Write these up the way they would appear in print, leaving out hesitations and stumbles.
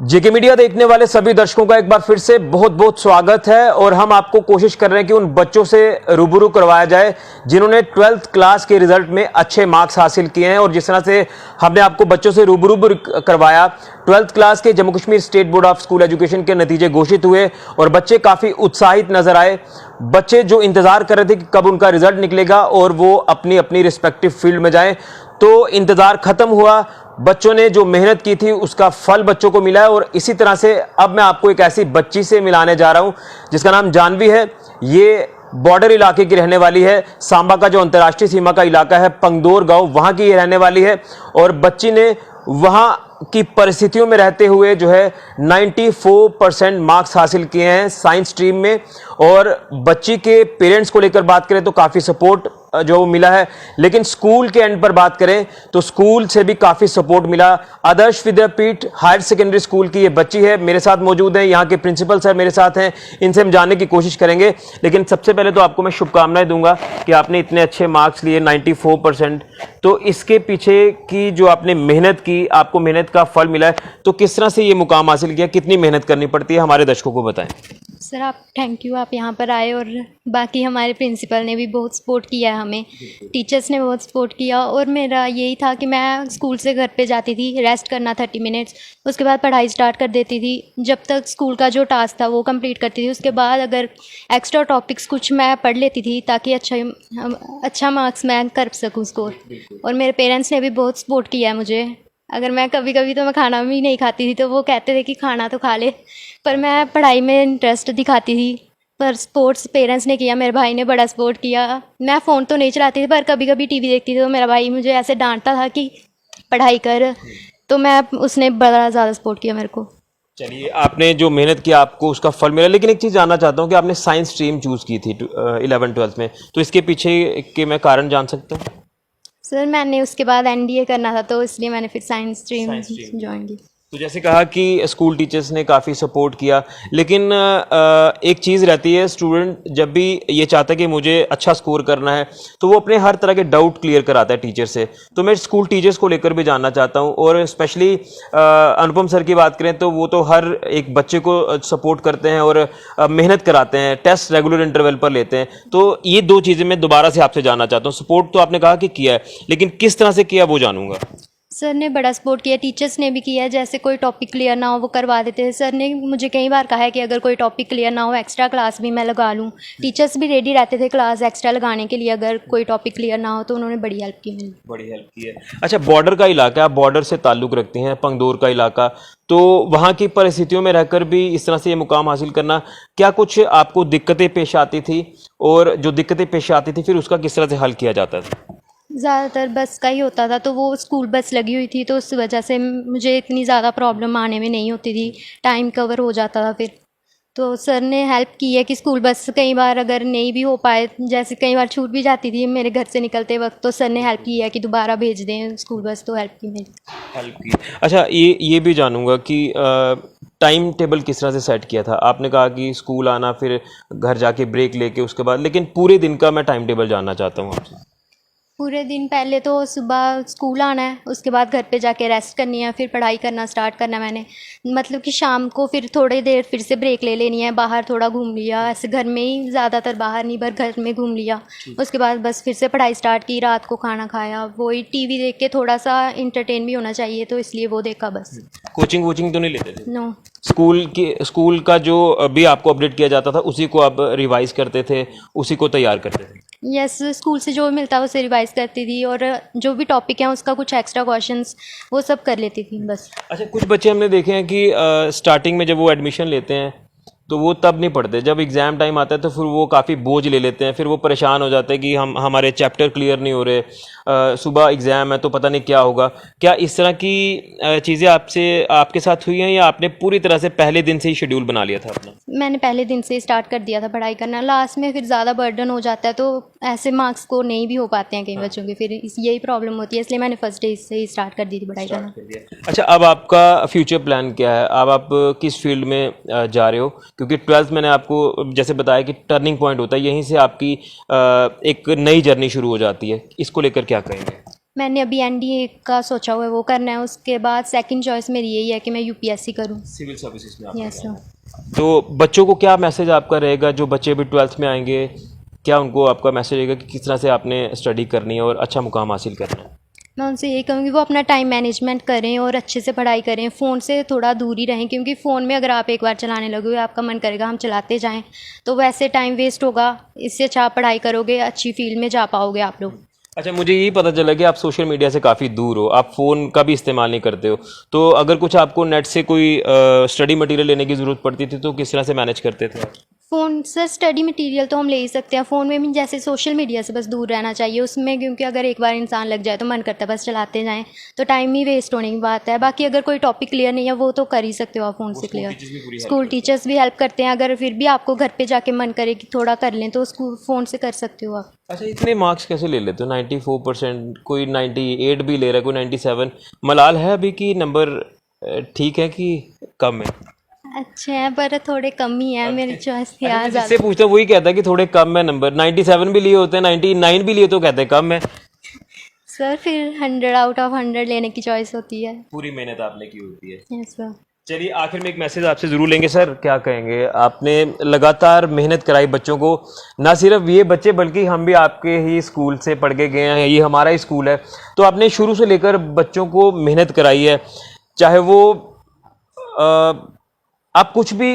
जेके media देखने वाले सभी दर्शकों का एक बार फिर से बहुत बहुत स्वागत है और हम आपको कोशिश कर रहे हैं कि उन बच्चों से रूबरू करवाया जाए जिन्होंने 12th क्लास के रिजल्ट में अच्छे मार्क्स हासिल किए हैं। और जिस तरह से हमने आपको बच्चों से रूबरू करवाया, 12th क्लास के Jammu Kashmir state board of school education के नतीजे घोषित हुए और बच्चे काफ़ी उत्साहित नजर आए। बच्चे जो इंतज़ार कर रहे थे कि कब उनका रिजल्ट निकलेगा और वो अपनी अपनी रिस्पेक्टिव फील्ड में जाएं, तो इंतज़ार ख़त्म हुआ। बच्चों ने जो मेहनत की थी उसका फल बच्चों को मिला है। और इसी तरह से अब मैं आपको एक ऐसी बच्ची से मिलाने जा रहा हूं जिसका नाम जानवी है। ये बॉर्डर इलाके की रहने वाली है। सांबा का जो अंतर्राष्ट्रीय सीमा का इलाका है, पंगदौर गांव, वहां की ये रहने वाली है। और बच्ची ने वहां की परिस्थितियों में रहते हुए जो है 94% मार्क्स हासिल किए हैं साइंस स्ट्रीम में। और बच्ची के पेरेंट्स को लेकर बात करें तो काफ़ी सपोर्ट जो मिला है, लेकिन स्कूल के एंड पर बात करें तो स्कूल से भी काफ़ी सपोर्ट मिला। आदर्श विद्यापीठ हायर सेकेंडरी स्कूल की ये बच्ची है, मेरे साथ मौजूद है। यहाँ के प्रिंसिपल सर मेरे साथ हैं, इनसे हम जानने की कोशिश करेंगे। लेकिन सबसे पहले तो आपको मैं शुभकामनाएं दूंगा कि आपने इतने अच्छे मार्क्स लिए 94%। तो इसके पीछे की जो आपने मेहनत की, आपको मेहनत का फल मिला है, तो किस तरह से ये मुकाम हासिल किया, कितनी मेहनत करनी पड़ती है, हमारे दर्शकों को बताएं। सर आप थैंक यू, आप यहाँ पर आए और बाकी हमारे प्रिंसिपल ने भी बहुत सपोर्ट किया है हमें, टीचर्स ने बहुत सपोर्ट किया। और मेरा यही था कि मैं स्कूल से घर पे जाती थी, रेस्ट करना 30 मिनट्स, उसके बाद पढ़ाई स्टार्ट कर देती थी। जब तक स्कूल का जो टास्क था वो कंप्लीट करती थी, उसके बाद अगर एक्स्ट्रा टॉपिक्स कुछ मैं पढ़ लेती थी ताकि अच्छा मार्क्स मैं कर सकूँ स्कोर। और मेरे पेरेंट्स ने भी बहुत सपोर्ट किया है मुझे। अगर मैं कभी कभी तो मैं खाना भी नहीं खाती थी तो वो कहते थे कि खाना तो खा ले, पर मैं पढ़ाई में इंटरेस्ट दिखाती थी। पर स्पोर्ट्स पेरेंट्स ने किया, मेरे भाई ने बड़ा सपोर्ट किया। मैं फ़ोन तो नहीं चलाती थी, पर कभी कभी टीवी देखती थी तो मेरा भाई मुझे ऐसे डांटता था कि पढ़ाई कर, तो उसने बड़ा ज़्यादा सपोर्ट किया मेरे को। चलिए, आपने जो मेहनत की आपको उसका फल मिला। लेकिन एक चीज़ जानना चाहता हूँ कि आपने साइंस स्ट्रीम चूज़ की थी 11th-12th में, तो इसके पीछे के मैं कारण जान सकता हूँ? सर मैंने उसके बाद एनडीए करना था तो इसलिए मैंने फिर साइंस स्ट्रीम ज्वाइन की। तो जैसे कहा कि स्कूल टीचर्स ने काफ़ी सपोर्ट किया, लेकिन एक चीज़ रहती है, स्टूडेंट जब भी ये चाहता है कि मुझे अच्छा स्कोर करना है तो वो अपने हर तरह के डाउट क्लियर कराता है टीचर से। तो मैं स्कूल टीचर्स को लेकर भी जानना चाहता हूँ। और स्पेशली अनुपम सर की बात करें तो वो तो हर एक बच्चे को सपोर्ट करते हैं और मेहनत कराते हैं, टेस्ट रेगुलर इंटरवल पर लेते हैं। तो ये दो चीज़ें मैं दोबारा से आपसे जानना चाहता हूँ। सपोर्ट तो आपने कहा कि किया है, लेकिन किस तरह से किया वो जानूंगा। सर ने बड़ा सपोर्ट किया, टीचर्स ने भी किया। जैसे कोई टॉपिक क्लियर ना हो वो करवा देते हैं। सर ने मुझे कई बार कहा है कि अगर कोई टॉपिक क्लियर ना हो एक्स्ट्रा क्लास भी मैं लगा लूँ। टीचर्स भी रेडी रहते थे क्लास एक्स्ट्रा लगाने के लिए अगर कोई टॉपिक क्लियर ना हो, तो उन्होंने बड़ी हेल्प की मेरी। बड़ी हेल्प की है। अच्छा, बॉर्डर का इलाका, आप बॉर्डर से ताल्लुक़ रखती हैं, पंगदौर का इलाका, तो वहाँ की परिस्थितियों में रहकर भी इस तरह से ये मुकाम हासिल करना, क्या कुछ आपको दिक्कतें पेश आती थी? और जो दिक्कतें पेश आती थी फिर उसका किस तरह से हल किया जाता था? ज़्यादातर बस का ही होता था, तो वो स्कूल बस लगी हुई थी तो उस वजह से मुझे इतनी ज़्यादा प्रॉब्लम आने में नहीं होती थी, टाइम कवर हो जाता था फिर। तो सर ने हेल्प की है कि स्कूल बस कई बार अगर नहीं भी हो पाए, जैसे कई बार छूट भी जाती थी मेरे घर से निकलते वक्त, तो सर ने हेल्प की है कि दोबारा भेज दें स्कूल बस, तो हेल्प की मेरी। हेल्प की। अच्छा, ये भी जानूंगा कि टाइम टेबल किस तरह से सेट किया था? आपने कहा कि स्कूल आना, फिर घर जाके ब्रेक लेके उसके बाद, लेकिन पूरे दिन का मैं टाइम टेबल जानना चाहता हूँ आपसे। पूरे दिन पहले तो सुबह स्कूल आना है, उसके बाद घर पे जाके रेस्ट करनी है, फिर पढ़ाई करना स्टार्ट करना है मैंने। मतलब कि शाम को फिर थोड़ी देर फिर से ब्रेक ले लेनी है, बाहर थोड़ा घूम लिया, ऐसे घर में ही, ज़्यादातर बाहर नहीं पर घर में घूम लिया। उसके बाद बस फिर से पढ़ाई स्टार्ट की, रात को खाना खाया, वही टीवी देख के थोड़ा सा इंटरटेन भी होना चाहिए तो इसलिए वो देखा बस। कोचिंग वोचिंग तो नहीं लेते थे? नो। स्कूल का जो भी आपको अपडेट किया जाता था उसी को आप रिवाइज करते थे, उसी को तैयार करते थे? यस, स्कूल से जो मिलता है उसे रिवाइज करती थी और जो भी टॉपिक है उसका कुछ एक्स्ट्रा क्वेश्चंस वो सब कर लेती थी बस। अच्छा, कुछ बच्चे हमने देखे हैं कि स्टार्टिंग में जब वो एडमिशन लेते हैं तो वो तब नहीं पढ़ते, जब एग्ज़ाम टाइम आता है तो फिर वो काफ़ी बोझ ले लेते हैं, फिर वो परेशान हो जाते हैं कि हमारे चैप्टर क्लियर नहीं हो रहे, सुबह एग्ज़ाम है तो पता नहीं क्या होगा। क्या इस तरह की चीज़ें आपके साथ हुई हैं या आपने पूरी तरह से पहले दिन से ही शेड्यूल बना लिया था अपना? मैंने पहले दिन से ही स्टार्ट कर दिया था पढ़ाई करना, लास्ट में फिर ज़्यादा बर्डन हो जाता है तो ऐसे मार्क्स को नहीं भी हो पाते हैं कई बच्चों के, फिर यही प्रॉब्लम होती है, इसलिए मैंने फर्स्ट डे से ही स्टार्ट कर दी थी पढ़ाई करना। अच्छा, अब आपका फ्यूचर प्लान क्या है? अब आप किस फील्ड में जा रहे हो? क्योंकि 12th मैंने आपको जैसे बताया कि टर्निंग पॉइंट होता है, यहीं से आपकी एक नई जर्नी शुरू हो जाती है, इसको लेकर क्या कहेंगे? मैंने अभी एनडीए का सोचा हुआ है, वो करना है। उसके बाद सेकंड चॉइस मेरी यही है कि मैं यूपीएससी करूं। सिविल सर्विसेज में यस सर। तो बच्चों को क्या मैसेज आपका रहेगा, जो बच्चे अभी 12th में आएंगे, क्या उनको आपका मैसेज रहेगा कि किस तरह से आपने स्टडी करनी है और अच्छा मुकाम हासिल करना है? मैं उनसे यही कहूँगी वो अपना टाइम मैनेजमेंट करें और अच्छे से पढ़ाई करें, फ़ोन से थोड़ा दूर ही रहें, क्योंकि फ़ोन में अगर आप एक बार चलाने लगोगे आपका मन करेगा हम चलाते जाएं, तो वैसे टाइम वेस्ट होगा। इससे अच्छा आप पढ़ाई करोगे, अच्छी फील्ड में जा पाओगे आप लोग। अच्छा, मुझे यही पता चला कि आप सोशल मीडिया से काफ़ी दूर हो, आप फ़ोन का भी इस्तेमाल नहीं करते हो, तो अगर कुछ आपको नेट से कोई स्टडी मटेरियल लेने की ज़रूरत पड़ती थी तो किस तरह से मैनेज करते थे आप? फ़ोन से स्टडी मटेरियल तो हम ले ही सकते हैं, फ़ोन में भी जैसे सोशल मीडिया से बस दूर रहना चाहिए उसमें, क्योंकि अगर एक बार इंसान लग जाए तो मन करता है बस चलाते जाएं, तो टाइम ही वेस्ट होने की बात है। बाकी अगर कोई टॉपिक क्लियर नहीं है वो तो कर ही सकते हो आप फ़ोन से क्लियर। स्कूल टीचर्स भी हेल्प करते हैं, अगर फिर भी आपको घर पे जाके मन करे कि थोड़ा कर लें तो स्कूल फ़ोन से कर सकते हो आप। अच्छा, इतने मार्क्स कैसे ले लेते हो? 94%, कोई 98 भी ले रहा है, कोई 97। मलाल है अभी कि नंबर ठीक है कि कम है? अच्छे हैं पर थोड़े कम ही है, मेरी चॉइस थी अरे मैं आज जिससे पूछता हूँ वही कहता है कि थोड़े कम है नंबर। 97 भी लिए होते हैं, 99 भी लिए तो कहते हैं कम है। सर फिर 100 आउट ऑफ 100 लेने की चॉइस होती है। पूरी मेहनत आपने की होती है। Yes sir. चलिए, आखिर में एक मैसेज आपसे ज़रूर लेंगे सर, क्या कहेंगे? आपने लगातार मेहनत कराई बच्चों को, ना सिर्फ ये बच्चे बल्कि हम भी आपके ही स्कूल से पढ़ के गए हैं, ये हमारा ही स्कूल है, तो आपने शुरू से लेकर बच्चों को मेहनत कराई है। चाहे वो आप कुछ भी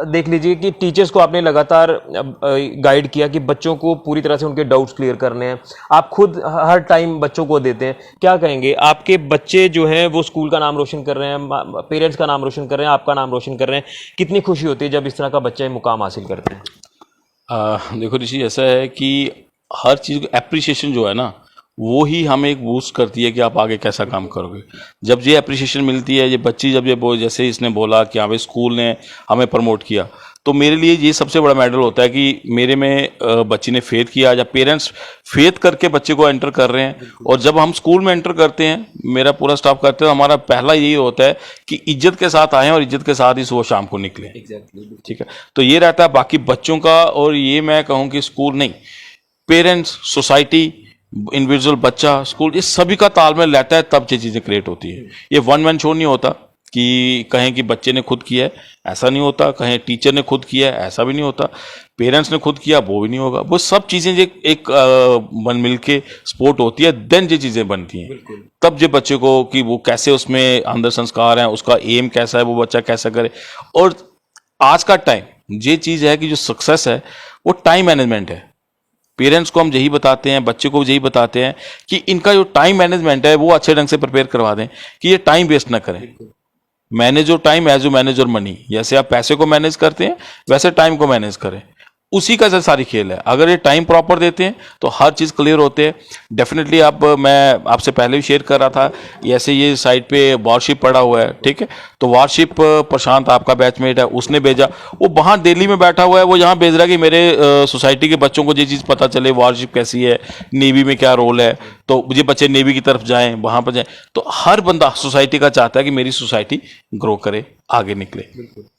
देख लीजिए कि टीचर्स को आपने लगातार गाइड किया कि बच्चों को पूरी तरह से उनके डाउट्स क्लियर करने हैं, आप खुद हर टाइम बच्चों को देते हैं। क्या कहेंगे, आपके बच्चे जो हैं वो स्कूल का नाम रोशन कर रहे हैं, पेरेंट्स का नाम रोशन कर रहे हैं, आपका नाम रोशन कर रहे हैं, कितनी खुशी होती है जब इस तरह का बच्चा मुकाम हासिल करते हैं? देखो ऋषि, ऐसा है कि हर चीज़ को एप्रिसिएशन जो है ना, वो ही हमें एक बूस्ट करती है कि आप आगे कैसा काम करोगे। जब ये एप्रिसिएशन मिलती है, ये बच्ची जब जैसे इसने बोला कि हाँ भाई स्कूल ने हमें प्रमोट किया, तो मेरे लिए ये सबसे बड़ा मेडल होता है कि मेरे में बच्ची ने फेथ किया, जब पेरेंट्स फेथ करके बच्चे को एंटर कर रहे हैं। और जब हम स्कूल में एंटर करते हैं, मेरा पूरा स्टाफ करते हैं, हमारा पहला यही होता है कि इज्जत के साथ आएँ और इज्जत के साथ ही सुबह शाम को निकलें। ठीक है, तो ये रहता है बाकी बच्चों का। और ये मैं कहूँ कि स्कूल नहीं, पेरेंट्स, सोसाइटी, इंडिविजुअल, बच्चा, स्कूल, ये सभी का तालमेल रहता है, तब ये चीज़ें क्रिएट होती है। ये वन मैन शो नहीं होता कि कहें कि बच्चे ने खुद किया है, ऐसा नहीं होता। कहें टीचर ने खुद किया है, ऐसा भी नहीं होता। पेरेंट्स ने खुद किया, वो भी नहीं होगा। वो सब चीज़ें एक बन मिल के स्पोर्ट होती है, देन ये चीज़ें बनती हैं। तब जो बच्चे को कि वो कैसे उसमें अंदर संस्कार हैं, उसका एम कैसा है, वो बच्चा कैसा करे। और आज का टाइम ये चीज़ है कि जो सक्सेस है वो टाइम मैनेजमेंट है। पेरेंट्स को हम यही बताते हैं, बच्चे को यही बताते हैं कि इनका जो टाइम मैनेजमेंट है वो अच्छे ढंग से प्रिपेयर करवा दें कि ये टाइम वेस्ट ना करें। Manage your time as you manage your money. जैसे आप पैसे को मैनेज करते हैं वैसे टाइम को मैनेज करें, उसी का सारी खेल है। अगर ये टाइम प्रॉपर देते हैं तो हर चीज़ क्लियर होते हैं। डेफिनेटली मैं आपसे पहले भी शेयर कर रहा था, ऐसे ये साइट पे वारशिप पड़ा हुआ है, ठीक है, तो वारशिप प्रशांत आपका बैचमेट है, उसने भेजा, वो वहाँ दिल्ली में बैठा हुआ है, वो यहाँ भेज रहा है कि मेरे सोसाइटी के बच्चों को ये चीज़ पता चले वारशिप कैसी है, नेवी में क्या रोल है, तो ये बच्चे नेवी की तरफ जाएँ, वहाँ पर जाएँ। तो हर बंदा सोसाइटी का चाहता है कि मेरी सोसाइटी ग्रो करे, आगे निकले।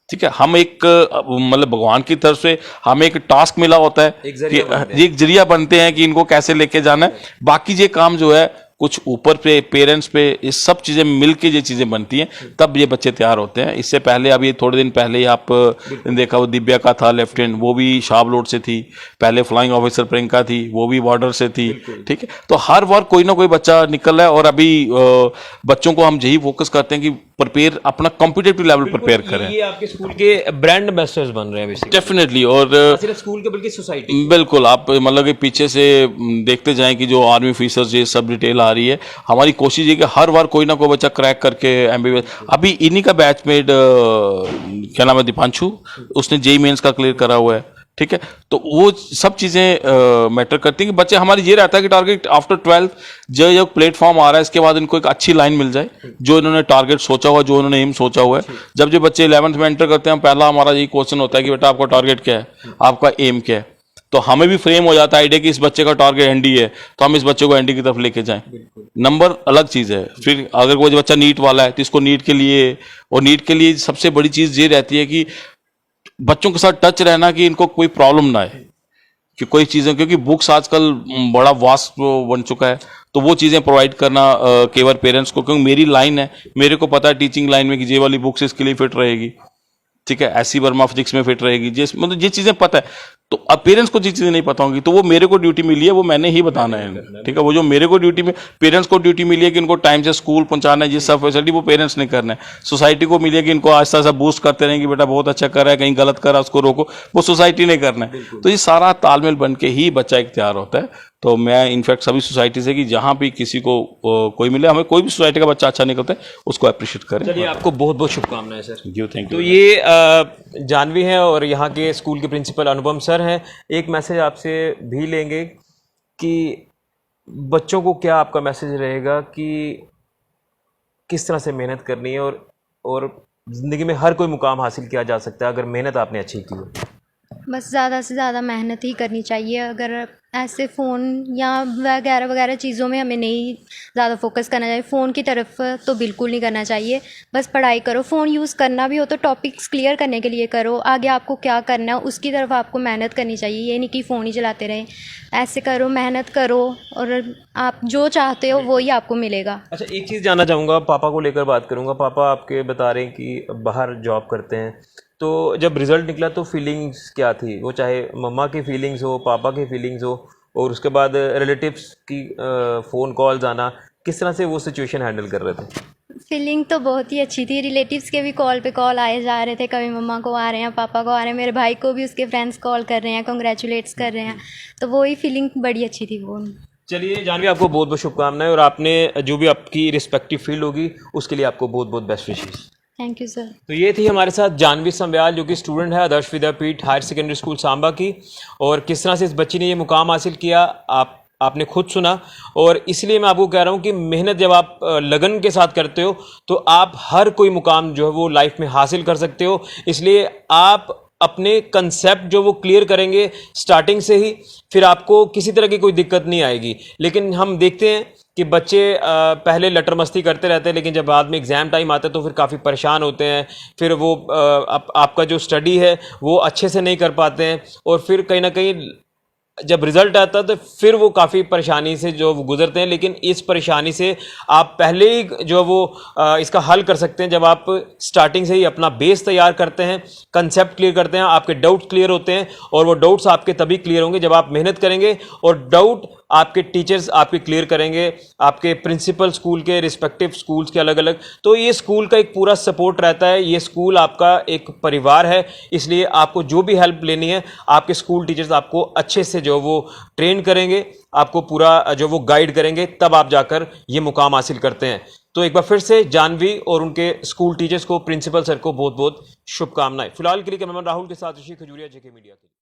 ठीक है, हम एक मतलब भगवान की तरफ से हमें एक टास्क मिला होता है कि एक जरिया बनते हैं कि इनको कैसे लेके जाना है। बाकी ये काम जो है कुछ ऊपर पे पेरेंट्स पे, ये सब चीज़ें मिलके ये चीज़ें बनती हैं, तब ये बच्चे तैयार होते हैं। इससे पहले अभी थोड़े दिन पहले ही आप देखा वो दिव्या का था लेफ्टिनेंट, वो भी शाबलोड से थी। पहले फ्लाइंग ऑफिसर प्रियंका थी, वो भी बॉर्डर से थी। ठीक है, तो हर बार कोई ना कोई बच्चा निकल रहा है। और अभी बच्चों को हम यही फोकस करते हैं कि प्रिपेयर अपना कॉम्पिटिटिव लेवल प्रिपेयर करें। ये आपके स्कूल के ब्रांड एम्बेसडर्स बन रहे हैं बेसिकली। डेफिनेटली, और सिर्फ स्कूल के बल्कि सोसाइटी। बिल्कुल, आप मतलब कि पीछे से देखते जाएं कि जो आर्मी ऑफिसर्स ये सब डिटेल आ रही है। हमारी कोशिश ये कि हर बार कोई ना कोई बच्चा क्रैक करके एमबीबीएस। अभी इन्हीं का बैचमेट क्या नाम है, दीपांशु, उसने जेईई मेंस का क्लियर करा हुआ है। ठीक है, तो वो सब चीज़ें मैटर करती हैं कि बच्चे, हमारी ये रहता है कि टारगेट आफ्टर 12th जो प्लेटफॉर्म आ रहा है, इसके बाद इनको एक अच्छी लाइन मिल जाए, जो इन्होंने टारगेट सोचा हुआ, जो इन्होंने एम सोचा हुआ है। जब जो बच्चे 11th में एंटर करते हैं, पहला हमारा यही क्वेश्चन होता है कि बेटा आपका टारगेट क्या है, आपका एम क्या है। तो हमें भी फ्रेम हो जाता है आइडिया कि इस बच्चे का टारगेट एनडी है, तो हम इस बच्चे को एनडी की तरफ लेके जाएं। नंबर अलग चीज़ है। फिर अगर कोई बच्चा नीट वाला है तो इसको नीट के लिए, और नीट के लिए सबसे बड़ी चीज़ ये रहती है कि बच्चों के साथ टच रहना, कि इनको कोई प्रॉब्लम ना आए। कि कोई चीज़ें, क्योंकि बुक्स आजकल बड़ा वास्ट बन चुका है, तो वो चीज़ें प्रोवाइड करना केवल पेरेंट्स को, क्योंकि मेरी लाइन है, मेरे को पता है टीचिंग लाइन में कि ये वाली बुक्स इसके लिए फिट रहेगी, ठीक है, ऐसी वर्मा फिजिक्स में फिट रहेगी, जिस मतलब ये चीज़ें पता है। तो अब पेरेंट्स को जी चीज़ें नहीं पता होंगी, तो वो मेरे को ड्यूटी मिली है, वो मैंने ही बताना है, ठीक है। वो जो मेरे को ड्यूटी में, पेरेंट्स को ड्यूटी मिली है कि इनको टाइम से स्कूल पहुंचाना है, ये सब फैसिलिटी वो पेरेंट्स ने करना है। सोसाइटी को मिली है कि इनको आस्ता आस्ता बूस्ट करते रहें कि बेटा बहुत अच्छा कर रहा है, कहीं गलत कर रहा है उसको रोको, वो सोसाइटी ने करना है। तो ये सारा तालमेल बन के ही बच्चा एक तैयार होता है। तो मैं इनफैक्ट सभी सोसाइटी से कि जहाँ भी किसी को कोई मिले, हमें कोई भी सोसाइटी का बच्चा अच्छा निकलता है उसको अप्रिशिएट करें। चलिए, आपको बहुत बहुत शुभकामनाएं सर। थैंक तो यू। ये जानवी हैं और यहाँ के स्कूल के प्रिंसिपल अनुपम सर हैं। एक मैसेज आपसे भी लेंगे कि बच्चों को क्या आपका मैसेज रहेगा कि किस तरह से मेहनत करनी है और ज़िंदगी में हर कोई मुकाम हासिल किया जा सकता है अगर मेहनत आपने अच्छी की हो। बस ज़्यादा से ज़्यादा मेहनत ही करनी चाहिए। अगर ऐसे फ़ोन या वगैरह वगैरह चीज़ों में हमें नहीं ज़्यादा फोकस करना चाहिए। फ़ोन की तरफ तो बिल्कुल नहीं करना चाहिए। बस पढ़ाई करो। फ़ोन यूज़ करना भी हो तो टॉपिक्स क्लियर करने के लिए करो। आगे आपको क्या करना है उसकी तरफ आपको मेहनत करनी चाहिए। ये नहीं कि फ़ोन ही चलाते रहें। ऐसे करो, मेहनत करो और आप जो चाहते हो वो ही आपको मिलेगा। अच्छा, एक चीज़ जानना चाहूँगा, पापा को लेकर बात करूँगा। पापा आपके बता रहे हैं कि बाहर जॉब करते हैं, तो जब रिज़ल्ट निकला तो फीलिंग्स क्या थी? वो चाहे मम्मा की फीलिंग्स हो, पापा की फीलिंग्स हो, और उसके बाद रिलेटिव्स की फ़ोन कॉल्स आना, किस तरह से वो सिचुएशन हैंडल कर रहे थे? फीलिंग तो बहुत ही अच्छी थी। रिलेटिव्स के भी कॉल पे कॉल आए जा रहे थे। कभी मम्मा को आ रहे हैं, पापा को आ रहे हैं, मेरे भाई को भी उसके फ्रेंड्स कॉल कर रहे हैं, कॉन्ग्रेचुलेट्स कर रहे हैं। तो वही फीलिंग बड़ी अच्छी थी वो। चलिए जानवी, आपको बहुत बहुत शुभकामनाएं और आपने जो भी आपकी रिस्पेक्टिव फील्ड होगी उसके लिए आपको बहुत बहुत best wishes. Thank you sir. तो ये थी हमारे साथ जानवी संब्याल, जो कि स्टूडेंट है आदर्श विद्यापीठ हायर सेकेंडरी स्कूल सांबा की, और किस तरह से इस बच्ची ने ये मुकाम हासिल किया आपने खुद सुना। और इसलिए मैं आपको कह रहा हूँ कि मेहनत जब आप लगन के साथ करते हो तो आप हर कोई मुकाम जो है वो लाइफ में हासिल कर सकते हो। इसलिए आप अपने कंसेप्ट जो वो क्लियर करेंगे स्टार्टिंग से ही, फिर आपको किसी तरह की कोई दिक्कत नहीं आएगी। लेकिन हम देखते हैं कि बच्चे पहले लटर मस्ती करते रहते हैं, लेकिन जब बाद में एग्ज़ाम टाइम आता है तो फिर काफ़ी परेशान होते हैं। फिर वो आपका जो स्टडी है वो अच्छे से नहीं कर पाते हैं, और फिर कहीं ना कहीं जब रिजल्ट आता है तो फिर वो काफ़ी परेशानी से जो गुजरते हैं। लेकिन इस परेशानी से आप पहले ही जो वो इसका हल कर सकते हैं जब आप स्टार्टिंग से ही अपना बेस तैयार करते हैं, कंसेप्ट क्लियर करते हैं, आपके डाउट्स क्लियर होते हैं। और वो डाउट्स आपके तभी क्लियर होंगे जब आप मेहनत करेंगे, और डाउट आपके टीचर्स आपके क्लियर करेंगे, आपके प्रिंसिपल स्कूल के रिस्पेक्टिव स्कूल्स के अलग अलग। तो ये स्कूल का एक पूरा सपोर्ट रहता है। ये स्कूल आपका एक परिवार है, इसलिए आपको जो भी हेल्प लेनी है आपके स्कूल टीचर्स आपको अच्छे से जो वो ट्रेन करेंगे, आपको पूरा जो वो गाइड करेंगे, तब आप जाकर ये मुकाम हासिल करते हैं। तो एक बार फिर से जानवी और उनके स्कूल टीचर्स को, प्रिंसिपल सर को बहुत बहुत शुभकामनाएं। फिलहाल के लिए कैमरामैन राहुल के साथ ऋषि खजूरिया, जेके मीडिया के लिए।